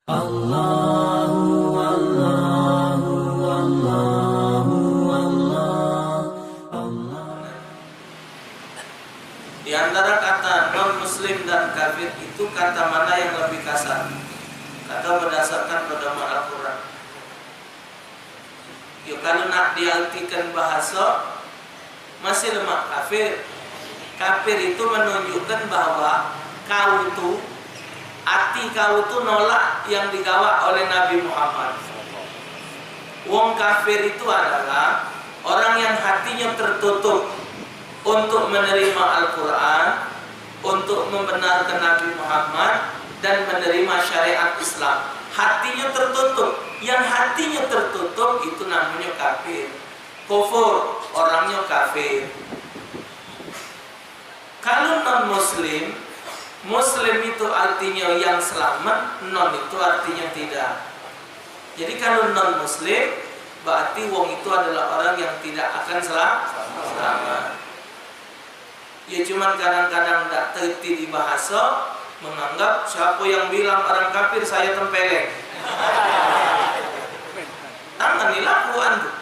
Allahu Allahu Allahu Allah. Di antara kata non-muslim dan kafir itu kata mana yang lebih kasar? Kata berdasarkan pedoman Al-Quran. Ya, kalau nak diartikan bahasa masih lemah kafir. Kafir itu menunjukkan bahwa kau itu hati kau itu nolak yang digawa oleh Nabi Muhammad. Wong kafir itu adalah orang yang hatinya tertutup untuk menerima Al-Quran, untuk membenarkan Nabi Muhammad dan menerima syariat Islam. Hatinya tertutup. Yang hatinya tertutup itu namanya kafir. Kufur, orangnya kafir. Kalau non-muslim, muslim itu artinya yang selamat, non itu artinya tidak. Jadi kalau non-muslim berarti wong itu adalah orang yang tidak akan selamat. Ya cuman kadang-kadang tidak terti di bahasa, menganggap siapa yang bilang orang kafir saya tempeleng. Tangani lakuan tuh.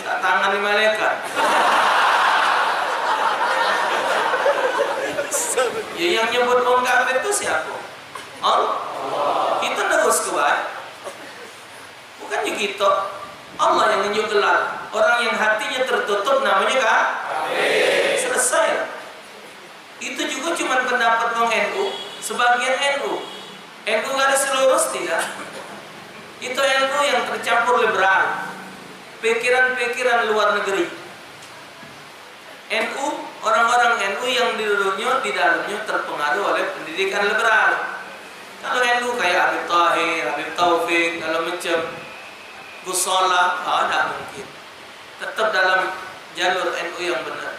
Tak tangani malaikat. Ya yang nyebut orang kafir itu siapa? Allah. Kita terus kebaik. Bukannya kita. Allah yang nunjuk gelar. Orang yang hatinya tertutup namanya kafir. Selesai. Itu juga cuma pendapat orang NU. Sebagian NU. NU gak ada seluruh tidak. Itu NU yang tercampur liberal. Pikiran-pikiran luar negeri. NU, orang-orang NU yang di dalamnya terpengaruh oleh pendidikan liberal. Kalau NU kayak Habib Tahir, Habib Taufik, kalau macam Gus Solah, ada mungkin. Tetap dalam jalur NU yang benar.